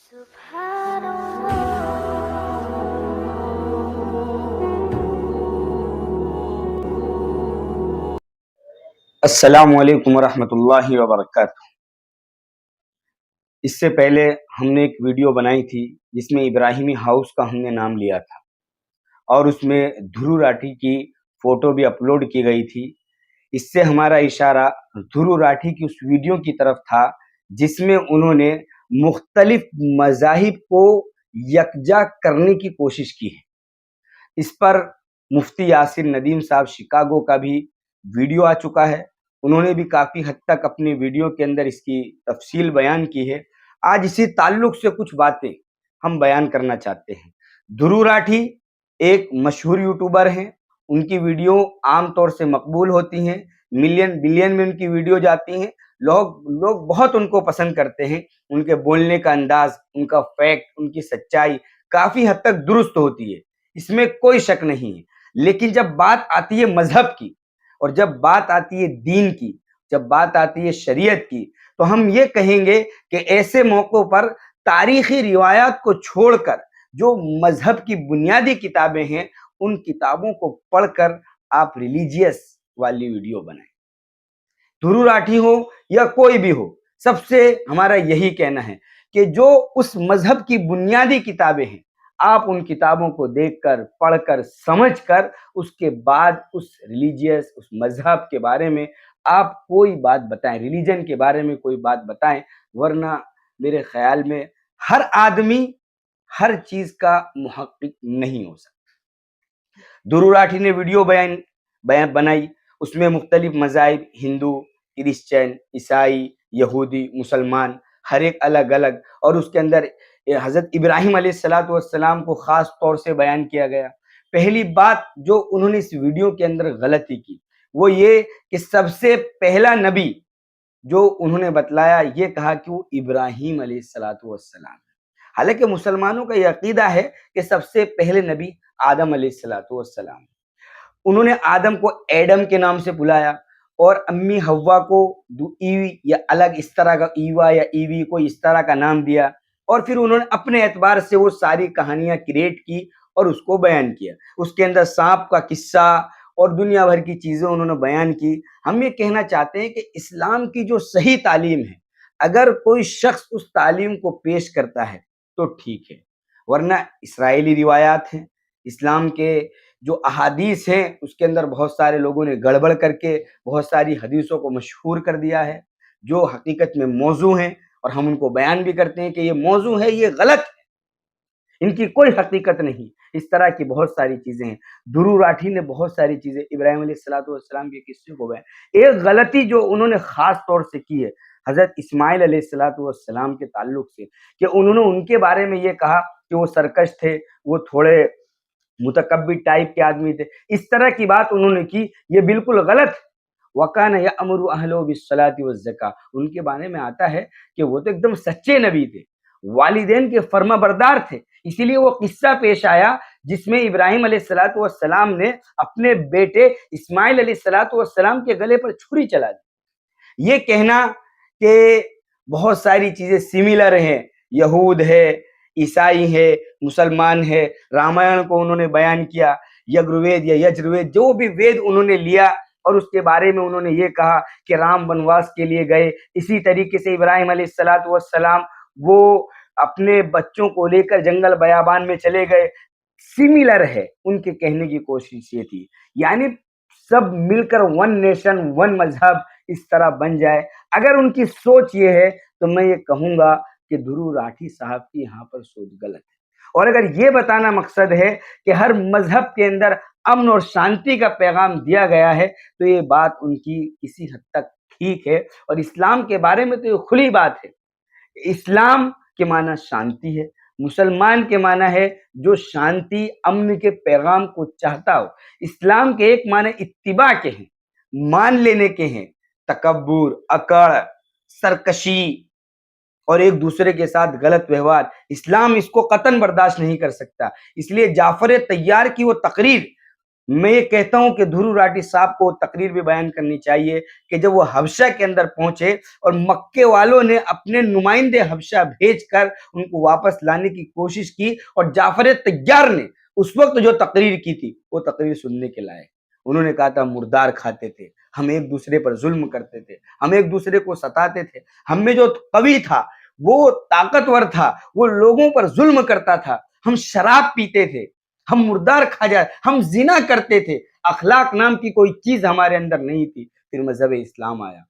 سبحان اللہ۔ السلام علیکم ورحمۃ اللہ وبرکاتہ۔ اس سے پہلے ہم نے ایک ویڈیو بنائی تھی جس میں ابراہیمی ہاؤس کا ہم نے نام لیا تھا، اور اس میں دھرو راٹھی کی فوٹو بھی اپلوڈ کی گئی تھی۔ اس سے ہمارا اشارہ دھرو راٹھی کی اس ویڈیو کی طرف تھا جس میں انہوں نے مختلف مذاہب کو یکجا کرنے کی کوشش کی ہے۔ اس پر مفتی یاسر ندیم صاحب شکاگو کا بھی ویڈیو آ چکا ہے، انہوں نے بھی کافی حد تک اپنی ویڈیو کے اندر اس کی تفصیل بیان کی ہے۔ آج اسی تعلق سے کچھ باتیں ہم بیان کرنا چاہتے ہیں۔ دھرو راٹھی ایک مشہور یوٹیوبر ہیں، ان کی ویڈیو عام طور سے مقبول ہوتی ہیں، ملین بلین میں ان کی ویڈیو جاتی ہیں، لوگ بہت ان کو پسند کرتے ہیں۔ ان کے بولنے کا انداز، ان کا فیکٹ، ان کی سچائی کافی حد تک درست ہوتی ہے، اس میں کوئی شک نہیں ہے۔ لیکن جب بات آتی ہے مذہب کی، اور جب بات آتی ہے دین کی، جب بات آتی ہے شریعت کی، تو ہم یہ کہیں گے کہ ایسے موقعوں پر تاریخی روایات کو چھوڑ کر جو مذہب کی بنیادی کتابیں ہیں ان کتابوں کو پڑھ کر آپ ریلیجیس والی ویڈیو بنائیں۔ دھرو راٹھی ہو یا کوئی بھی ہو، سب سے ہمارا یہی کہنا ہے کہ جو اس مذہب کی بنیادی کتابیں ہیں آپ ان کتابوں کو دیکھ کر، پڑھ کر، سمجھ کر اس کے بعد اس ریلیجیس، اس مذہب کے بارے میں آپ کوئی بات بتائیں، ریلیجن کے بارے میں کوئی بات بتائیں، ورنہ میرے خیال میں ہر آدمی ہر چیز کا محقق نہیں ہو سکتا۔ دھرو راٹھی نے ویڈیو بنائی، اس میں مختلف مذاہب، ہندو، کرسچن، عیسائی، یہودی، مسلمان، ہر ایک الگ الگ، اور اس کے اندر حضرت ابراہیم علیہ السلام کو خاص طور سے بیان کیا گیا۔ پہلی بات جو انہوں نے اس ویڈیو کے اندر غلطی کی وہ یہ کہ سب سے پہلا نبی جو انہوں نے بتلایا، یہ کہا کہ وہ ابراہیم علیہ السلام ہے۔ حالانکہ مسلمانوں کا یہ عقیدہ ہے کہ سب سے پہلے نبی آدم علیہ السلام۔ انہوں نے آدم کو ایڈم کے نام سے بلایا، اور امی حوا کو ایوی یا الگ اس طرح کا ایوا یا ایوی کوئی اس طرح کا نام دیا، اور پھر انہوں نے اپنے اعتبار سے وہ ساری کہانیاں کریٹ کی اور اس کو بیان کیا۔ اس کے اندر سانپ کا قصہ اور دنیا بھر کی چیزیں انہوں نے بیان کی۔ ہم یہ کہنا چاہتے ہیں کہ اسلام کی جو صحیح تعلیم ہے، اگر کوئی شخص اس تعلیم کو پیش کرتا ہے تو ٹھیک ہے، ورنہ اسرائیلی روایات ہیں، اسلام کے جو احادیث ہیں اس کے اندر بہت سارے لوگوں نے گڑبڑ کر کے بہت ساری حدیثوں کو مشہور کر دیا ہے جو حقیقت میں موضوع ہیں، اور ہم ان کو بیان بھی کرتے ہیں کہ یہ موضوع ہے، یہ غلط ہے، ان کی کوئی حقیقت نہیں۔ اس طرح کی بہت ساری چیزیں ہیں۔ دھرو راٹھی نے بہت ساری چیزیں ابراہیم علیہ السلام کے قصے کو بیان۔ ایک غلطی جو انہوں نے خاص طور سے کی ہے حضرت اسماعیل علیہ السلام کے تعلق سے، کہ انہوں نے ان کے بارے میں یہ کہا کہ وہ سرکش تھے، وہ تھوڑے متکبر ٹائپ کے آدمی تھے۔ اس طرح کی بات انہوں نے کی، یہ بالکل غلط ہے۔ وَكَانَ يَأْمُرُ أَهْلَهُ بِالصَّلَاةِ وَالزَّكَاةِ، ان کے بارے میں آتا ہے کہ وہ تو ایک دم سچے نبی تھے، والدین کے فرما بردار تھے۔ اسی لیے وہ قصہ پیش آیا جس میں ابراہیم علیہ السلام نے اپنے بیٹے اسماعیل علیہ السلام کے گلے پر چھری چلا دی۔ یہ کہنا کہ بہت ساری چیزیں سملر ہیں، یہود ہے، عیسائی ہے، مسلمان ہے، رامائن کو انہوں نے بیان کیا، یگروید یا یجروید، جو بھی وید انہوں نے لیا، اور اس کے بارے میں انہوں نے یہ کہا کہ رام بنواس کے لیے گئے۔ اسی طریقے سے ابراہیم علیہ السلام وہ اپنے بچوں کو لے کر جنگل بیابان میں چلے گئے، سملر ہے۔ ان کے کہنے کی کوشش یہ تھی، یعنی سب مل کر ون نیشن ون مذہب اس طرح بن جائے۔ اگر ان کی سوچ یہ ہے تو میں یہ کہوں گا کہ دھرو راٹھی صاحب کی یہاں پر سوچ غلط ہے۔ اور اگر یہ بتانا مقصد ہے کہ ہر مذہب کے اندر امن اور شانتی کا پیغام دیا گیا ہے تو یہ بات ان کی کسی حد تک ٹھیک ہے، اور اسلام کے بارے میں تو یہ کھلی بات ہے۔ اسلام کے معنی شانتی ہے، مسلمان کے معنی ہے جو شانتی امن کے پیغام کو چاہتا ہو۔ اسلام کے ایک معنی اتباع کے ہیں، مان لینے کے ہیں، تکبر، اکڑ، سرکشی اور ایک دوسرے کے ساتھ غلط ویوہار، اسلام اس کو قطعاً برداشت نہیں کر سکتا۔ اس لیے جعفر طیار کی وہ تقریر میں یہ کہتا ہوں کہ دھرو راٹھی صاحب کو تقریر بھی بیان کرنی چاہیے کہ جب وہ حبشہ کے اندر پہنچے اور مکے والوں نے اپنے نمائندے حبشہ بھیج کر ان کو واپس لانے کی کوشش کی اور جعفر طیار نے اس وقت جو تقریر کی تھی وہ تقریر سننے کے لائق. انہوں نے کہا تھا مردار کھاتے تھے ہم، ایک دوسرے پر ظلم کرتے تھے ہم، ایک دوسرے کو ستاتے تھے ہم میں جو قوی تھا وہ طاقتور تھا وہ لوگوں پر ظلم کرتا تھا، ہم شراب پیتے تھے، ہم مردار کھا جائے، ہم زنا کرتے تھے، اخلاق نام کی کوئی چیز ہمارے اندر نہیں تھی. پھر مذہب اسلام آیا،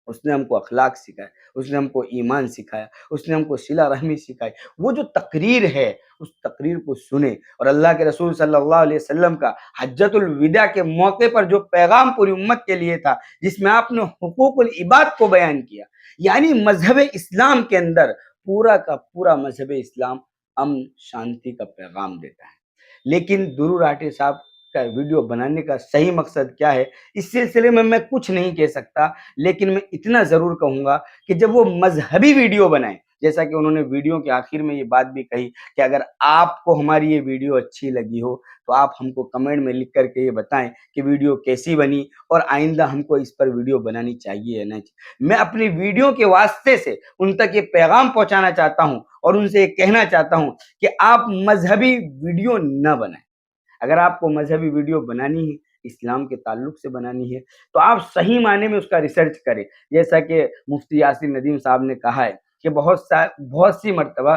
اس نے ہم کو اخلاق سکھائے، اس نے ہم کو ایمان سکھایا، اس نے ہم کو صلہ رحمی سکھائی. وہ جو تقریر ہے اس تقریر کو سنیں، اور اللہ کے رسول صلی اللہ علیہ وسلم کا حجۃ الوداع کے موقع پر جو پیغام پوری امت کے لیے تھا جس میں آپ نے حقوق العباد کو بیان کیا، یعنی مذہب اسلام کے اندر پورا کا پورا مذہب اسلام امن شانتی کا پیغام دیتا ہے. لیکن دھرو راٹھی صاحب کا ویڈیو بنانے کا صحیح مقصد کیا ہے اس سلسلے میں کچھ نہیں کہہ سکتا، لیکن میں اتنا ضرور کہوں گا کہ جب وہ مذہبی ویڈیو بنائیں، جیسا کہ انہوں نے ویڈیو کے آخر میں یہ بات بھی کہی کہ اگر آپ کو ہماری یہ ویڈیو اچھی لگی ہو تو آپ ہم کو کمنٹ میں لکھ کر کے یہ بتائیں کہ ویڈیو کیسی بنی اور آئندہ ہم کو اس پر ویڈیو بنانی چاہیے یا نہیں. میں اپنی ویڈیو کے واسطے سے ان تک یہ پیغام پہنچانا چاہتا ہوں اور ان سے یہ کہنا چاہتا ہوں کہ آپ مذہبی ویڈیو نہ بنائیں. اگر آپ کو مذہبی ویڈیو بنانی ہے، اسلام کے تعلق سے بنانی ہے، تو آپ صحیح معنی میں اس کا ریسرچ کریں. جیسا کہ مفتی یاسر ندیم صاحب نے کہا ہے کہ بہت سی مرتبہ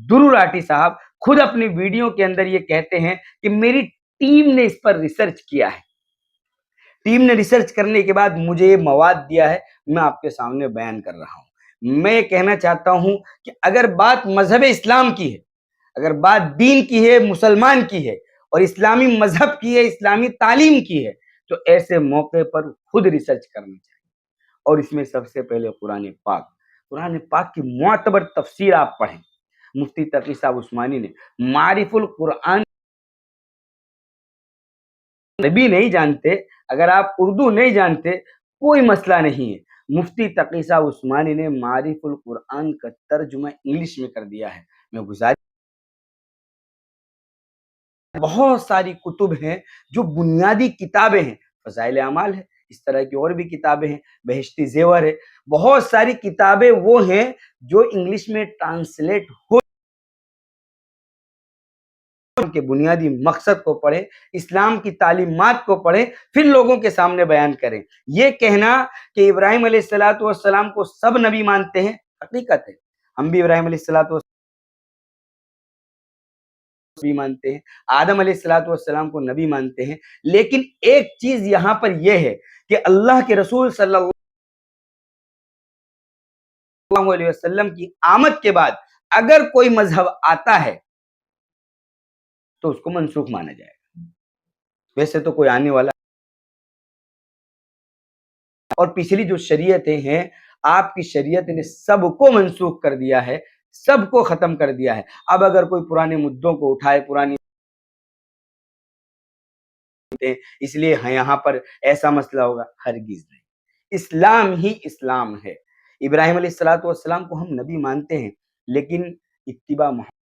دھرو راٹھی صاحب خود اپنی ویڈیو کے اندر یہ کہتے ہیں کہ میری ٹیم نے اس پر ریسرچ کیا ہے، ٹیم نے ریسرچ کرنے کے بعد مجھے یہ مواد دیا ہے، میں آپ کے سامنے بیان کر رہا ہوں. میں یہ کہنا چاہتا ہوں کہ اگر بات مذہب اسلام کی ہے، اگر بات دین کی ہے، مسلمان کی ہے اور اسلامی مذہب کی ہے، اسلامی تعلیم کی ہے، تو ایسے موقع پر خود ریسرچ کرنا چاہیے. اور اس میں سب سے پہلے قرآن پاک کی معتبر تفسیر آپ پڑھیں. مفتی تقی صاحب عثمانی نے معارف القرآن عربی نہیں جانتے، اگر آپ اردو نہیں جانتے کوئی مسئلہ نہیں ہے. مفتی تقی صاحب عثمانی نے معارف القرآن کا ترجمہ انگلش میں کر دیا ہے. میں گزارش، بہت ساری کتب ہیں جو بنیادی کتابیں ہیں، فضائل اعمال ہے، اس طرح کی اور بھی کتابیں ہیں، بہشتی زیور ہے، بہت ساری کتابیں وہ ہیں جو انگلش میں ٹرانسلیٹ ہو کے بنیادی مقصد کو پڑھیں، اسلام کی تعلیمات کو پڑھیں، پھر لوگوں کے سامنے بیان کریں. یہ کہنا کہ ابراہیم علیہ السلام کو سب نبی مانتے ہیں، حقیقت ہے ہم بھی ابراہیم علیہ السلام نبی مانتے ہیں، آدم علیہ السلام کو نبی مانتے ہیں. لیکن ایک چیز یہاں پر یہ ہے کہ اللہ کے رسول صلی اللہ علیہ وسلم کی آمد کے بعد اگر کوئی مذہب آتا ہے تو اس کو منسوخ مانا جائے گا. ویسے تو کوئی آنے والا، اور پچھلی جو شریعتیں ہیں آپ کی شریعت نے سب کو منسوخ کر دیا ہے، سب کو ختم کر دیا ہے. اب اگر کوئی پرانے مدوں کو اٹھائے، پرانی اس لیے یہاں پر ایسا مسئلہ ہوگا، ہرگز نہیں. اسلام ہی اسلام ہے. ابراہیم علیہ السلام کو ہم نبی مانتے ہیں، لیکن اتباع محمد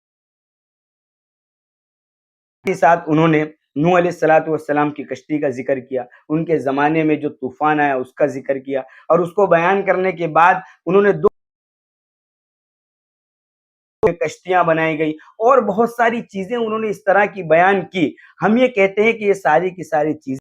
کے ساتھ انہوں نے نوح علیہ السلام کی کشتی کا ذکر کیا، ان کے زمانے میں جو طوفان آیا اس کا ذکر کیا، اور اس کو بیان کرنے کے بعد انہوں نے دو کشتیاں بنائی گئی اور بہت ساری چیزیں انہوں نے اس طرح کی بیان کی. ہم یہ کہتے ہیں کہ یہ ساری کی ساری چیزیں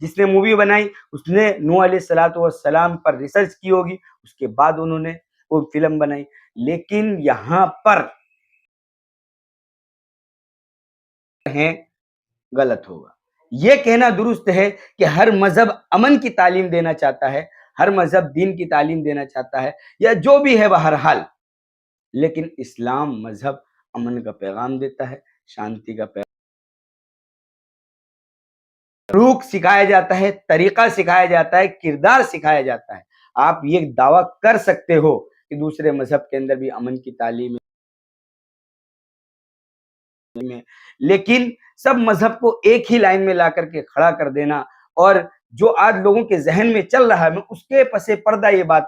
جس نے مووی بنائی اس نے نوح علیہ السلام پر ریسرچ کی ہوگی، اس کے بعد انہوں نے وہ فلم بنائی. لیکن یہاں پر ہیں غلط ہوگا. یہ کہنا درست ہے کہ ہر مذہب امن کی تعلیم دینا چاہتا ہے، ہر مذہب دین کی تعلیم دینا چاہتا ہے، یا جو بھی ہے بہرحال، لیکن اسلام مذہب امن کا پیغام دیتا ہے، شانتی کا پیغام، سلوک سکھایا جاتا ہے، طریقہ سکھایا جاتا ہے، کردار سکھایا جاتا ہے. آپ یہ دعویٰ کر سکتے ہو کہ دوسرے مذہب کے اندر بھی امن کی تعلیم ہے، لیکن سب مذہب کو ایک ہی لائن میں لا کر کے کھڑا کر دینا، اور جو آج لوگوں کے ذہن میں چل رہا ہے، میں اس کے پس پردہ یہ بات،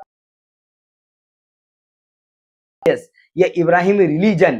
یہ ابراہیمی ریلیجن